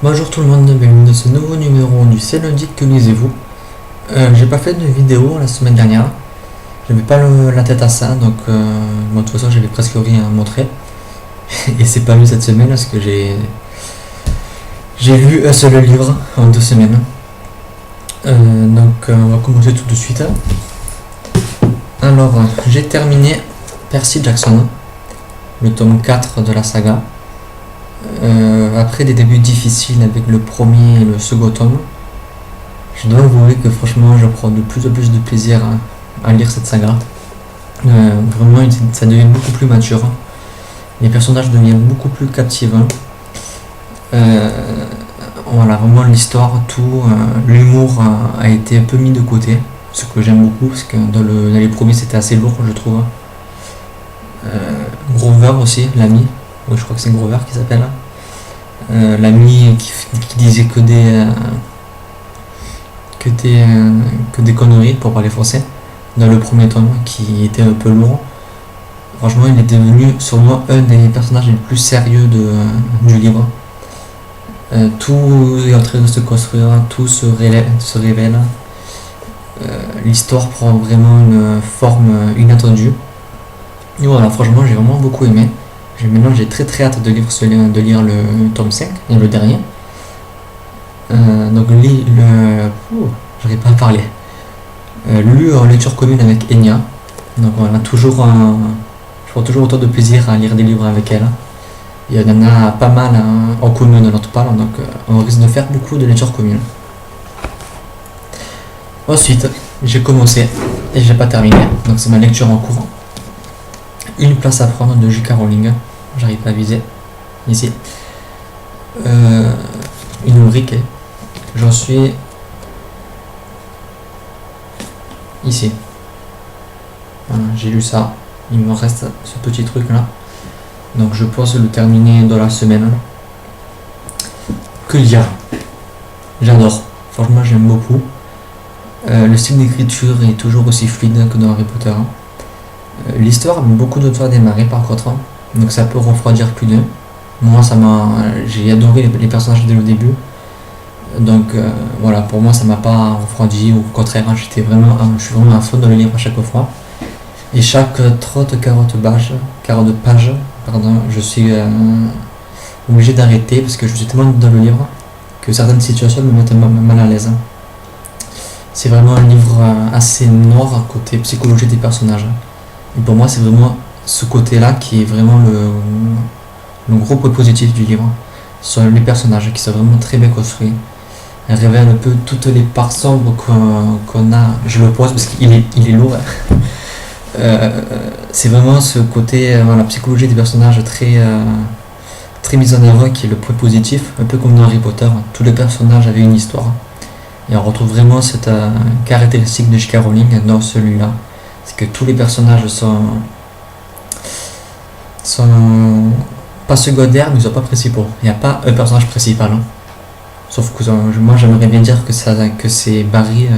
Bonjour tout le monde, bienvenue dans ce nouveau numéro du C'est lundi que lisez-vous. J'ai pas fait de vidéo la semaine dernière, j'avais pas la tête à ça, donc de toute façon j'avais presque rien à montrer. Et c'est pas mieux cette semaine parce que j'ai lu un seul livre en 2 semaines. Donc on va commencer tout de suite. Alors j'ai terminé Percy Jackson, le tome 4 de la saga. Après des débuts difficiles avec le premier et le second tome, je dois avouer que franchement je prends de plus en plus de plaisir à lire cette saga. Vraiment ça devient beaucoup plus mature, les personnages deviennent beaucoup plus captivants. Voilà, vraiment l'histoire, tout, l'humour a été un peu mis de côté, ce que j'aime beaucoup parce que dans les premiers c'était assez lourd je trouve. Grover aussi, l'ami. Oui, je crois que c'est Grover qui s'appelle. L'ami qui disait que des conneries pour parler français dans le premier tome, qui était un peu lourd. Franchement, il est devenu sur moi un des personnages les plus sérieux du livre. Tout est en train de se construire, tout se révèle. L'histoire prend vraiment une forme inattendue. Et voilà, franchement, j'ai vraiment beaucoup aimé. Maintenant, j'ai très hâte de lire le tome 5, et le dernier. Donc, j'arrive pas à parler. Lu en lecture commune avec Enya. Donc, voilà, je prends toujours autant de plaisir à lire des livres avec elle. Il y en a pas mal en commun de notre part, donc on risque de faire beaucoup de lectures communes. Ensuite, j'ai commencé et j'ai pas terminé, donc c'est ma lecture en cours. Une place à prendre de J.K. Rowling, j'arrive pas à viser, ici. Une rubrique, j'en suis ici. Voilà, j'ai lu ça, il me reste ce petit truc là. Donc je pense le terminer dans la semaine. Que dire? J'adore, franchement j'aime beaucoup. Le style d'écriture est toujours aussi fluide que dans Harry Potter. L'histoire a beaucoup de temps à démarrer par contre, donc ça peut refroidir plus d'un. Moi j'ai adoré les personnages dès le début, donc voilà, pour moi ça m'a pas refroidi, au contraire je suis vraiment à fond dans le livre à chaque fois. Et chaque 30-40 pages, je suis obligé d'arrêter parce que je suis tellement dans le livre que certaines situations me mettent mal à l'aise. C'est vraiment un livre assez noir côté psychologie des personnages. Et pour moi, c'est vraiment ce côté-là qui est vraiment le gros point positif du livre. Ce sont les personnages qui sont vraiment très bien construits. Elle révèle un peu toutes les parts sombres qu'on a. Je le pose parce qu'il est lourd. C'est vraiment ce côté, la psychologie des personnages très mise en avant qui est le point positif, un peu comme dans Harry Potter. Tous les personnages avaient une histoire. Et on retrouve vraiment cette caractéristique de J.K. Rowling dans celui-là. C'est que tous les personnages sont pas secondaires, mais ils sont pas principaux. Il n'y a pas un personnage principal. Sauf que moi j'aimerais bien dire que c'est Barry,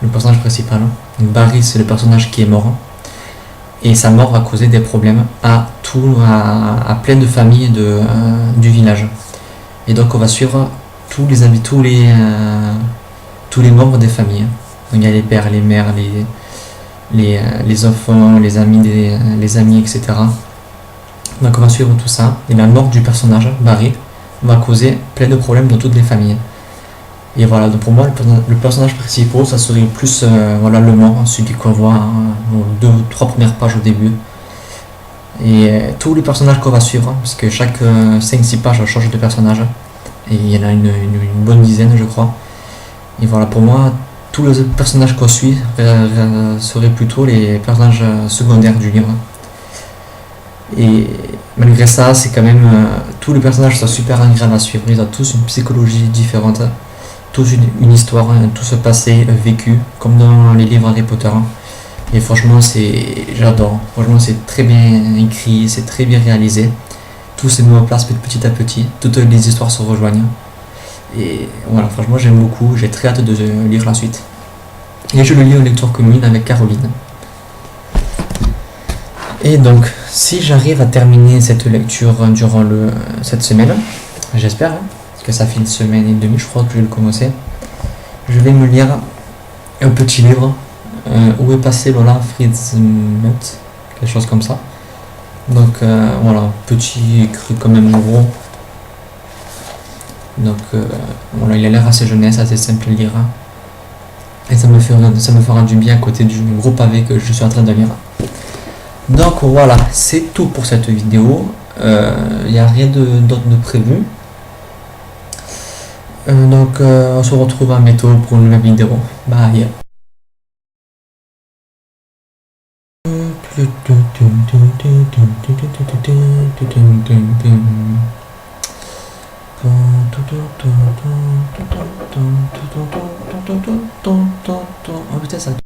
le personnage principal. Donc Barry, c'est le personnage qui est mort. Et sa mort va causer des problèmes à plein de familles du village. Et donc on va suivre tous les membres des familles. Donc il y a les pères, les mères, les enfants, les amis, etc. Donc on va suivre tout ça. Et la mort du personnage, Barry, va causer plein de problèmes dans toutes les familles. Et voilà, donc pour moi, le personnage principal, ça serait plus le mort, celui qu'on voit aux 2-3 premières pages au début. Et tous les personnages qu'on va suivre, parce que chaque 5-6 pages change de personnage. Et il y en a une bonne dizaine, je crois. Et voilà, pour moi, tous les personnages qu'on suit seraient plutôt les personnages secondaires du livre. Et malgré ça, c'est quand même tous les personnages sont super agréables à suivre. Ils ont tous une psychologie différente, tous une histoire, tout ce passé vécu, comme dans les livres Harry Potter. Et franchement, j'adore. Franchement, c'est très bien écrit, c'est très bien réalisé. Tout se met en place petit à petit, toutes les histoires se rejoignent. Et voilà, franchement, j'aime beaucoup. J'ai très hâte de lire la suite. Et je le lis en lecture commune avec Caroline. Et donc, si j'arrive à terminer cette lecture durant cette semaine, j'espère, parce que ça fait une semaine et demie, je crois que je vais le commencer. Je vais me lire un petit livre, Où est passé Lola Friedmuth, quelque chose comme ça. Donc voilà, petit écrit quand même gros. Donc voilà, il a l'air assez jeunesse, assez simple à lire. Et ça me fera du bien à côté du gros pavé que je suis en train de lire. Donc voilà, c'est tout pour cette vidéo. Il n'y a rien d'autre de prévu. Donc on se retrouve à bientôt pour une nouvelle vidéo. Bye. Oh putain ça